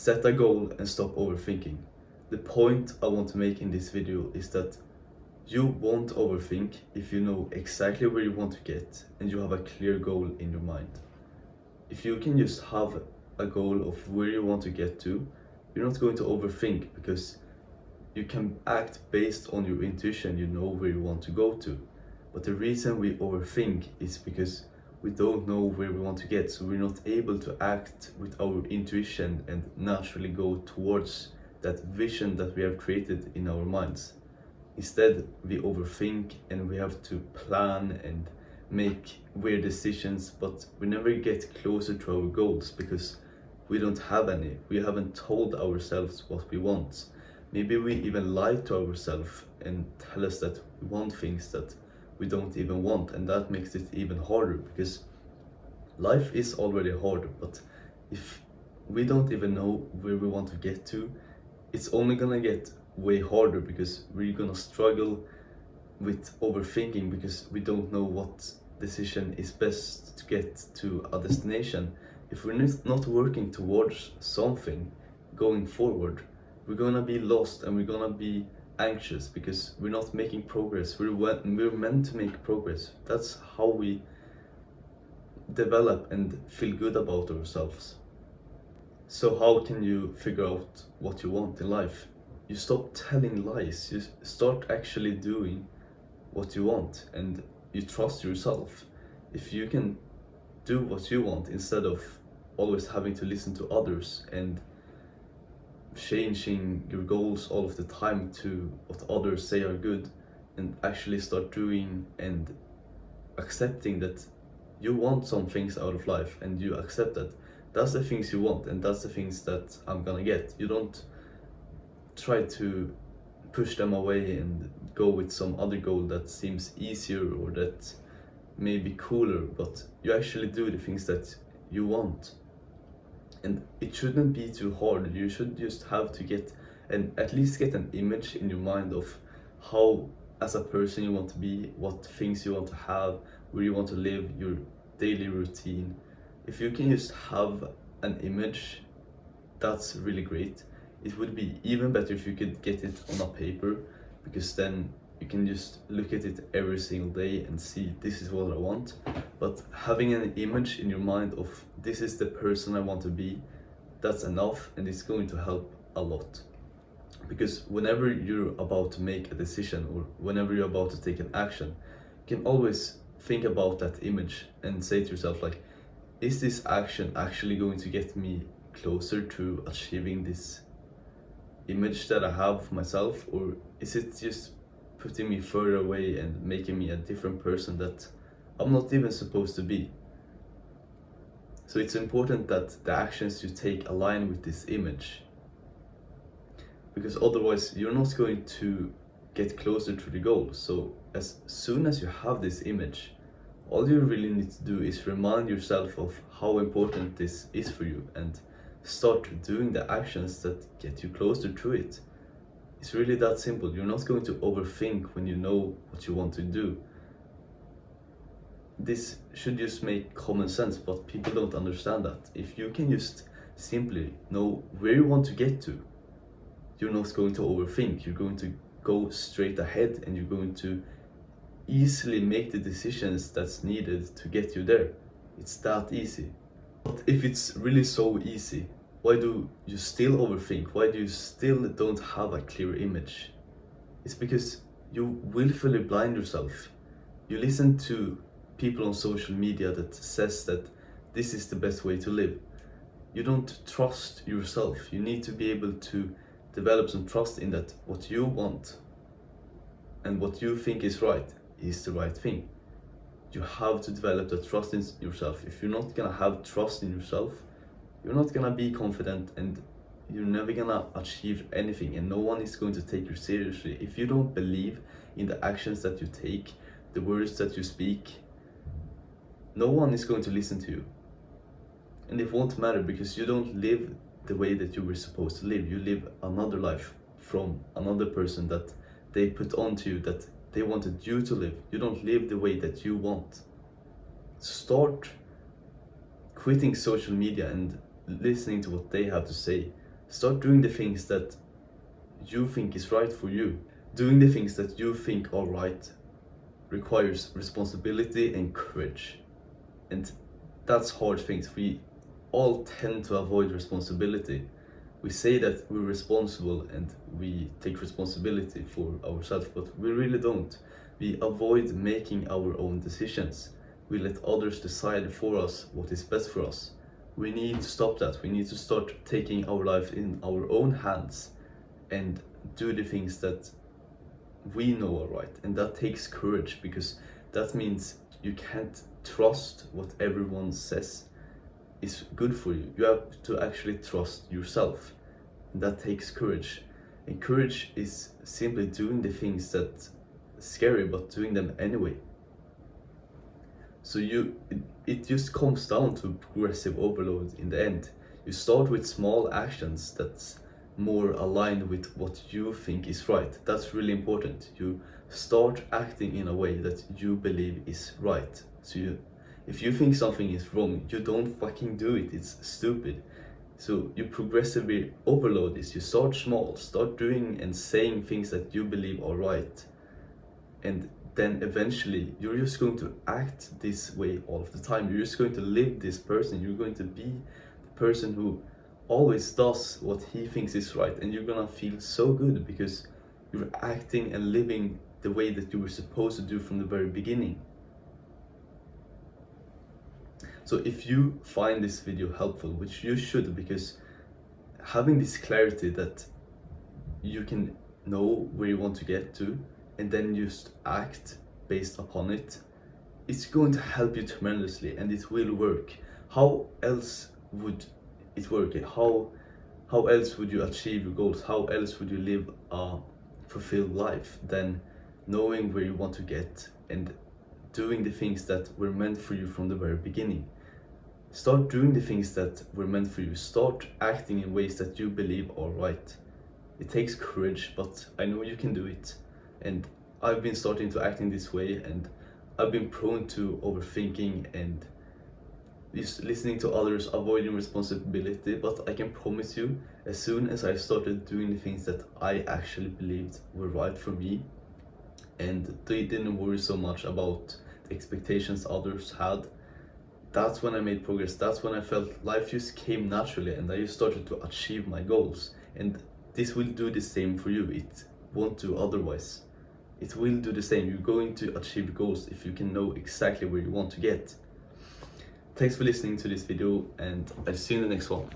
Set a goal and stop overthinking. The point I want to make in this video is that you won't overthink if you know exactly where you want to get and you have a clear goal in your mind. If you can just have a goal of where you want to get to, you're not going to overthink because you can act based on your intuition, you know where you want to go to. But the reason we overthink is because we don't know where we want to get, so we're not able to act with our intuition and naturally go towards that vision that we have created in our minds. Instead, we overthink and we have to plan and make weird decisions, but we never get closer to our goals because we don't have any. We haven't told ourselves what we want. Maybe we even lie to ourselves and tell us that we want things that we don't even want, and that makes it even harder because life is already hard. But if we don't even know where we want to get to, it's only gonna get way harder because we're gonna struggle with overthinking because we don't know what decision is best to get to a destination. If we're not working towards something going forward, we're gonna be lost and we're gonna be anxious because we're not making progress. We're meant to make progress. That's how we develop and feel good about ourselves. So how can you figure out what you want in life? You stop telling lies. You start actually doing what you want and you trust yourself. If you can do what you want instead of always having to listen to others and changing your goals all of the time to what others say are good, and actually start doing and accepting that you want some things out of life and you accept that that's the things you want and that's the things that I'm gonna get. You don't try to push them away and go with some other goal that seems easier or that may be cooler, but you actually do the things that you want. And it shouldn't be too hard. You should just have to get and at least get an image in your mind of how as a person you want to be, what things you want to have, where you want to live, your daily routine. If you can just have an image, that's really great. It would be even better if you could get it on a paper, because then you can just look at it every single day and see this is what I want. But having an image in your mind of this is the person I want to be, that's enough, and it's going to help a lot. Because whenever you're about to make a decision or whenever you're about to take an action, you can always think about that image and say to yourself, like, is this action actually going to get me closer to achieving this image that I have of myself, or is it just putting me further away and making me a different person that I'm not even supposed to be? So it's important that the actions you take align with this image, because otherwise you're not going to get closer to the goal. So as soon as you have this image, all you really need to do is remind yourself of how important this is for you and start doing the actions that get you closer to it. It's really that simple. You're not going to overthink when you know what you want to do. This should just make common sense, but people don't understand that. If you can just simply know where you want to get to, you're not going to overthink. You're going to go straight ahead and you're going to easily make the decisions that's needed to get you there. It's that easy. But if it's really so easy, why do you still overthink? Why do you still don't have a clear image? It's because you willfully blind yourself. You listen to people on social media that says that this is the best way to live. You don't trust yourself. You need to be able to develop some trust in that what you want and what you think is the right thing. You have to develop that trust in yourself. If you're not gonna have trust in yourself, you're not gonna be confident and you're never gonna achieve anything, and no one is going to take you seriously. If you don't believe in the actions that you take, the words that you speak, no one is going to listen to you. And it won't matter because you don't live the way that you were supposed to live. You live another life from another person that they put onto you, that they wanted you to live. You don't live the way that you want. Start quitting social media and listening to what they have to say. Start doing the things that you think is right for you. Doing the things that you think are right requires responsibility and courage. And that's hard things. We all tend to avoid responsibility. We say that we're responsible and we take responsibility for ourselves, but we really don't. We avoid making our own decisions. We let others decide for us what is best for us. We need to stop that. We need to start taking our life in our own hands and do the things that we know are right. And that takes courage, because that means you can't trust what everyone says is good for you. You have to actually trust yourself. And that takes courage. And courage is simply doing the things that scary, but doing them anyway. So it just comes down to progressive overload in the end. You start with small actions that's more aligned with what you think is right. That's really important. You start acting in a way that you believe is right. So if you think something is wrong, you don't fucking do it. It's stupid. So you progressively overload this. You start small, start doing and saying things that you believe are right. And then eventually you're just going to act this way all of the time. You're just going to live this person. You're going to be the person who always does what he thinks is right, and you're gonna feel so good because you're acting and living the way that you were supposed to do from the very beginning. So if you find this video helpful, which you should, because having this clarity that you can know where you want to get to and then just act based upon it, it's going to help you tremendously, and it will work. How else would it work? How else would you achieve your goals? How else would you live a fulfilled life than knowing where you want to get and doing the things that were meant for you from the very beginning? Start doing the things that were meant for you. Start acting in ways that you believe are right. It takes courage, but I know you can do it. And I've been starting to act in this way, and I've been prone to overthinking and just listening to others, avoiding responsibility. But I can promise you, as soon as I started doing the things that I actually believed were right for me, and they didn't worry so much about the expectations others had, that's when I made progress. That's when I felt life just came naturally, and I just started to achieve my goals. And this will do the same for you. It won't do otherwise. It will do the same. You're going to achieve goals if you can know exactly where you want to get. Thanks for listening to this video, and I'll see you in the next one.